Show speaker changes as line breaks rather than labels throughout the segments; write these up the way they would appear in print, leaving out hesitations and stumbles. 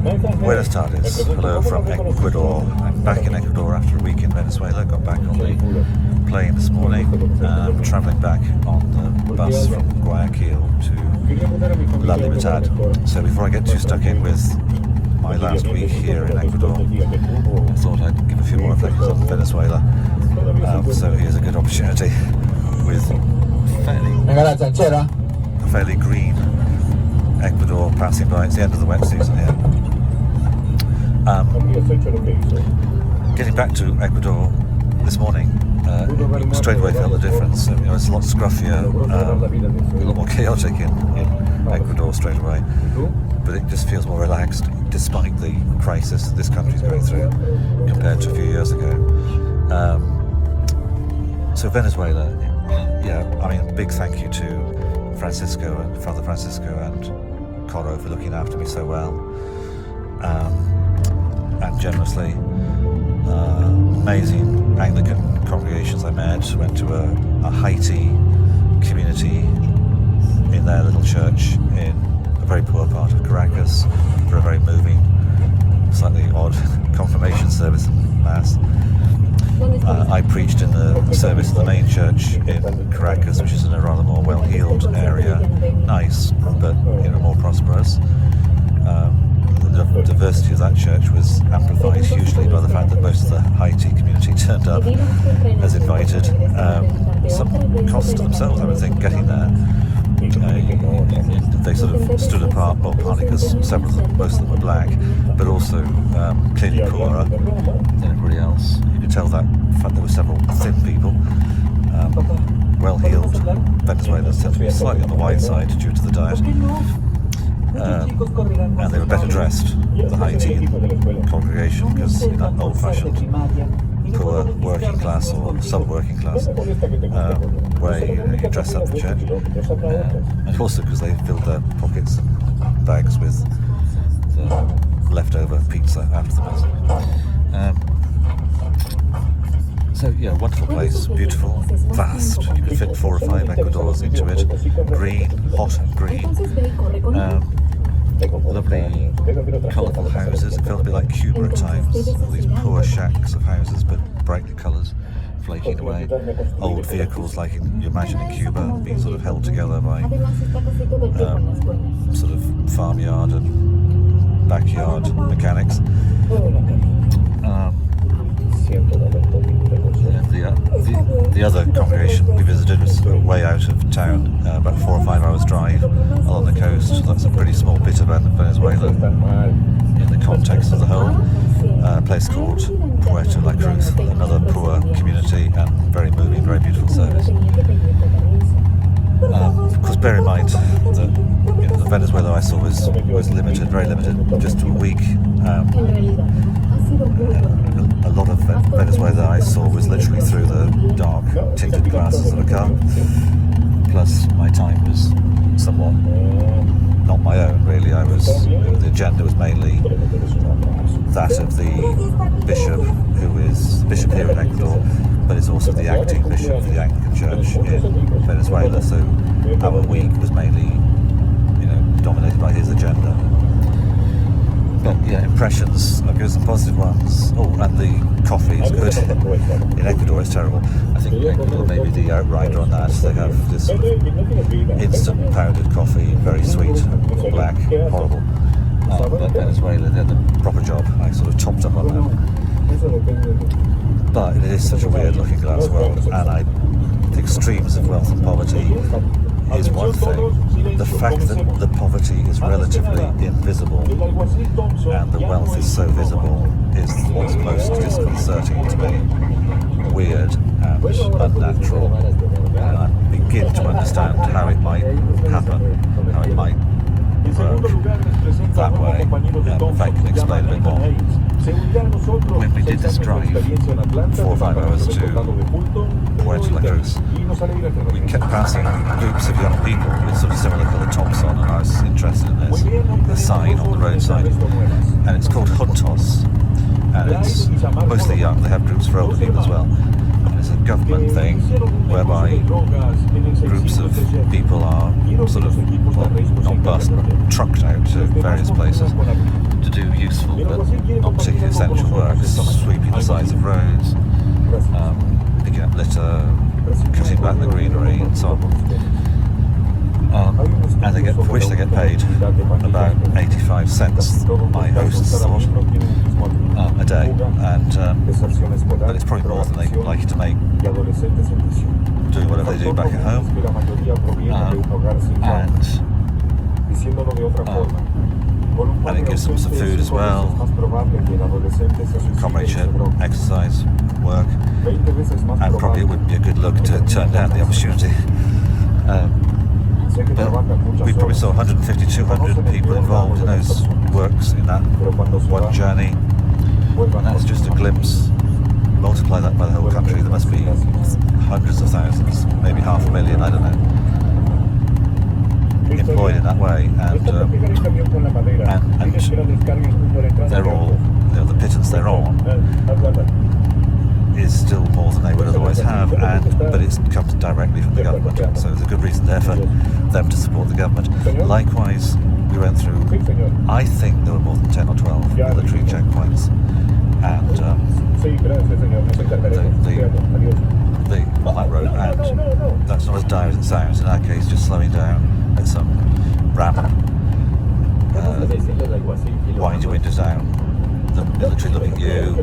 Buenas tardes. Hello from Ecuador. I'm back in Ecuador after a week in Venezuela. Got back on the plane this morning. Travelling back on the bus from Guayaquil to La Libertad. So before I get too stuck in with my last week here in Ecuador, I thought I'd give a few more reflections on Venezuela. So here's a good opportunity with fairly green Ecuador passing by. It's the end of the wet season here. Getting back to Ecuador this morning, straight away felt the difference. It's a lot scruffier, a lot more chaotic in Ecuador straight away, but it just feels more relaxed despite the crisis this country's going through compared to a few years ago. So Venezuela, big thank you to Father Francisco and Coro for looking after me so well and generously. Amazing Anglican congregations I met. Went to a Haiti community in their little church in a very poor part of Caracas for a very moving, slightly odd confirmation service and mass. I preached in the service of the main church in Caracas, which is in a rather more well-heeled area. Nice, but more prosperous. The diversity of that church was amplified hugely by the fact that most of the Haiti community turned up as invited. Some cost to themselves, I would think, getting there. They sort of stood apart, well, partly because most of them were black, but also clearly poorer than everybody else. You could tell that in fact there were several thin people. Well-heeled Venezuelans tend to be slightly on the white side due to the diet. And they were better dressed, the Haitian congregation, because in that old-fashioned poor working class or sub-working class way you dress up for church, and also because they filled their pockets and bags with the leftover pizza after the mass. Wonderful place, beautiful, vast. You could fit 4 or 5 Ecuadors into it. Green, hot and green. Lovely, colourful houses. It felt a bit like Cuba at times. All these poor shacks of houses, but brightly colours flaking away. Old vehicles like you imagine in Cuba, being sort of held together by sort of farmyard and backyard mechanics. The other congregation we visited was way out of town, about 4 or 5 hours drive along the coast. So that's a pretty small bit of Venezuela in the context of the whole. A place called Puerto La Cruz, another poor community and very moving, very beautiful service. Of course, bear in mind that the Venezuela I saw was limited, very limited, just to a week. A lot of Venezuela I saw was literally through the dark tinted glasses of a car. Plus, my time was somewhat not my own, really. The agenda was mainly that of the bishop, who is bishop here in Ecuador, but is also the acting bishop of the Anglican Church in Venezuela. So our week was mainly, dominated by his agenda. But impressions, I'll give some positive ones. Oh, and the coffee is good. In Ecuador it's terrible. I think Ecuador may be the outrider on that. They have this sort of instant powdered coffee, very sweet, black, horrible. But Venezuela did the proper job. I sort of topped up on that. But it is such a weird looking glass world, and the extremes of wealth and poverty is one thing. The fact that the poverty is relatively invisible and the wealth is so visible is what's most disconcerting to me. Weird and unnatural. And I begin to understand how it might happen, how it might work that way. In fact, I can explain a bit more. When we did this drive, 4 or 5 hours to Puerto La Cruz, we kept passing groups of young people with sort of similar coloured tops on, and I was interested in this. The sign on the roadside, and it's called Juntos, and it's mostly young. They have groups for older people as well. And it's a government thing whereby groups of people are sort of, not bused, but trucked out to various places to do useful but not particularly essential work, sweeping the sides of roads, picking up litter, cutting back the greenery and so on. And for which they get paid about 85 cents, my hosts thought, a day. And but it's probably more than they like to make doing whatever they do back at home. And it gives them some food as well, comradeship, exercise, work, and probably it would be a good look to turn down the opportunity. But we probably saw 150, 200 people involved in those works in that one journey, and that's just a glimpse. Multiply that by the whole country, there must be hundreds of thousands, maybe 500,000, I don't know, employed in that way, and they're all, the pittance they're on is still more than they would otherwise have, but it comes directly from the government, so there's a good reason there for them to support the government. Likewise, we went through, I think there were more than 10 or 12 military checkpoints, and on that road, and that's not as dire as it sounds. In that case, just slowing down at some ramp, wind your windows down. The military look at you,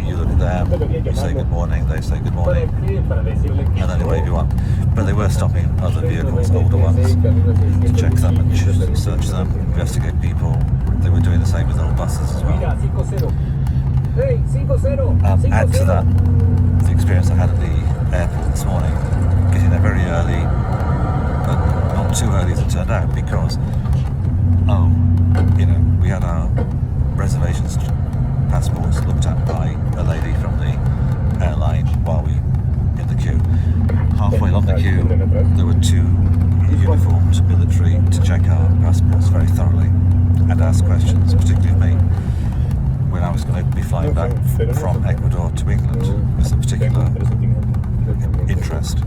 you look at them, you say good morning, they say good morning, and then they wave you on. But they were stopping other vehicles, older ones, to check them and search them, investigate people. They were doing the same with old buses as well. Add to that the experience I had at the airport this morning, getting there very early, but not too early as it turned out, because we had our reservations passports looked at by a lady from the airline while we in the queue. Halfway along the queue, there were two uniformed military to check our passports very thoroughly and ask questions, particularly of me, when I was going to be flying back from Ecuador to England with a particular interest.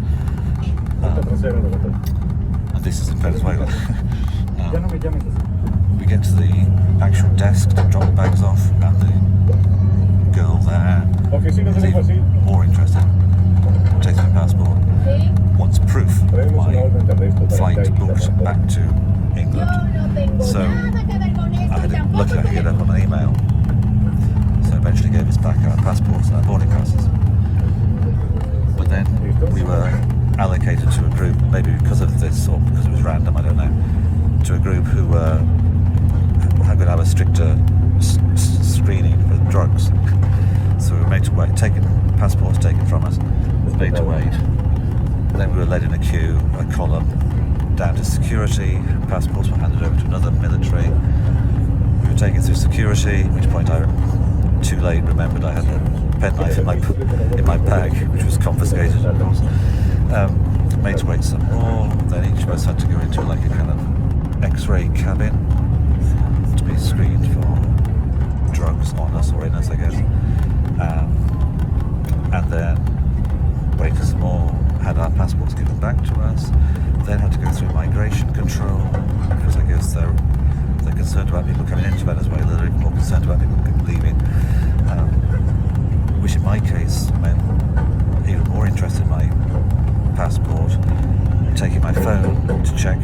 And this is in Venezuela. We get to the actual desk to drop the bags off, and the girl there is even more interested. Takes my passport, wants proof of my flight booked back to England. So luckily I could get up on an email. So eventually gave us back our passports and our boarding passes. But then we were allocated to a group, maybe because of this or because it was random, I don't know, to a group who were going to have a stricter screening for drugs. So we were made to wait, passports taken from us, made to wait. Then we were led in a queue, a column, down to security. Passports were handed over to another military. We were taken through security, at which point I, too late, remembered I had a penknife in my bag, which was confiscated, of course. Made to wait some more. Then each of us had to go into like a kind of X-ray cabin to be screened for drugs on us or in us, I guess. And then waited some more, had our passports given back to us, then had to go through migration control, because I guess they're concerned about people coming into Venezuela, they're even more concerned about people leaving, which in my case meant even more interest in my passport, taking my phone to check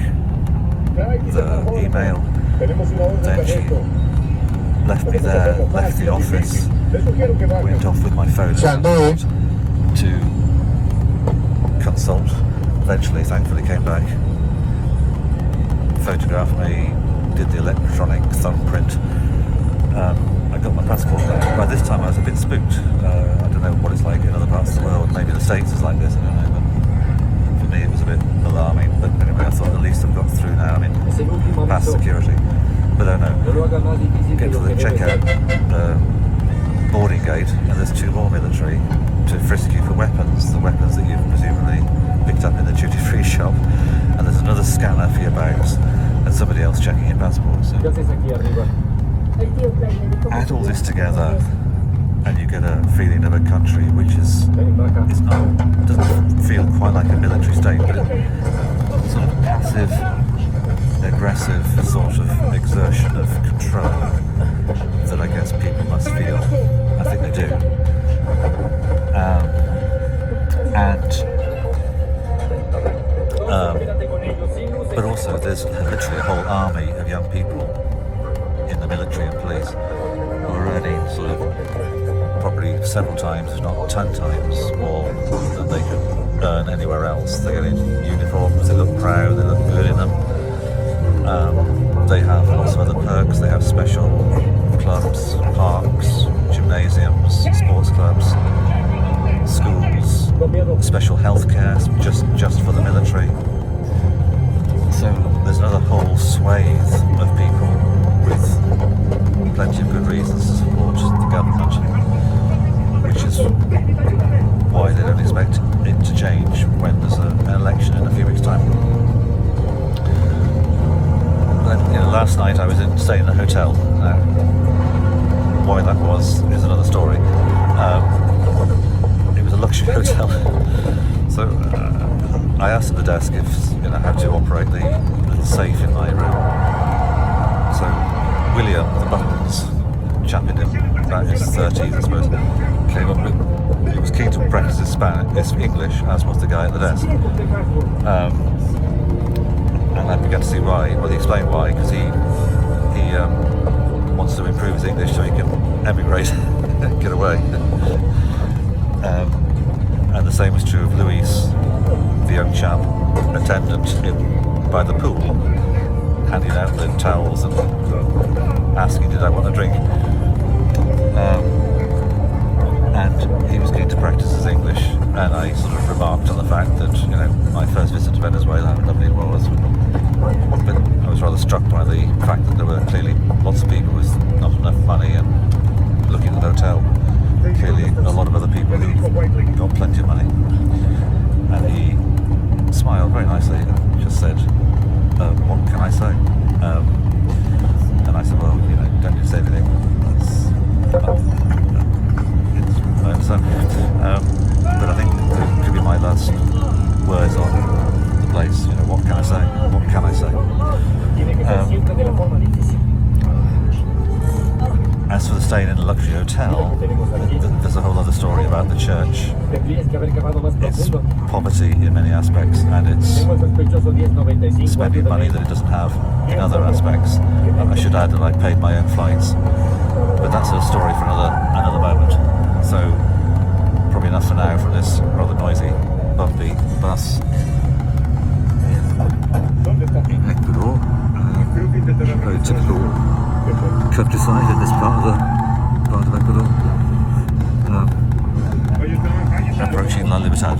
the email. Then she left me there, left the office, went off with my phone to consult. Eventually, thankfully, came back, photographed me, did the electronic thumbprint. I got my passport back. By this time I was a bit spooked. I don't know what it's like in other parts of the world. Maybe the States is like this, I don't know. But for me it was a bit alarming. But anyway, I thought at least I've got through now. I mean, past security. But oh no. Get to the checkout boarding gate, and there's two more military to frisk you for weapons. The weapons that you've presumably picked up in the duty-free shop. And there's another scanner for your bags, and somebody else checking your passport. So add all this together, and you get a feeling of a country which doesn't feel quite like a military state, but it's sort of passive, aggressive sort of exertion of control of young people in the military and police who are earning sort of probably several times, if not 10 times more than they could earn anywhere else. They get in uniforms, they look proud, they look good in them. They have lots of other perks. They have special clubs, parks, gymnasiums, sports clubs, schools, special healthcare just for the military. So there's another whole swathe of people with plenty of good reasons to support the government, which is why they don't expect it to change when there's an election in a few weeks' time. But, last night I was staying in a hotel. Why that was is another story. It was a luxury hotel, so I asked at the desk if how to operate the safe in my room. So William, the Buttons, chap in him, about his 30s I suppose, came up with. He was keen to practice his English, as was the guy at the desk. And I began to see why. Well, he explained why, because he wants to improve his English so he can emigrate, get away. And the same was true of Luis, the young chap, attendant by the pool, handing out the towels and asking did I want a drink. And he was keen to practice his English, and I sort of remarked on the fact that my first visit to Venezuela, how lovely it was, but I was rather struck by the fact that there were clearly lots of people with not enough money and looking at the hotel, clearly a lot of other people who got plenty of money. And he smiled very nicely and just said, what can I say? And I said, well, don't need to say anything. I understand. But I think it could be my last words on the place. What can I say? What can I say? As for the staying in a luxury hotel, there's a whole other story about the church. It's poverty in many aspects, and it's spending money that it doesn't have in other aspects. I should add that I paid my own flights, but that's a story for another moment. So probably enough for now from this rather noisy, bumpy bus in Ecuador. Very typical countryside in this part of Ecuador. Approaching La Libertad.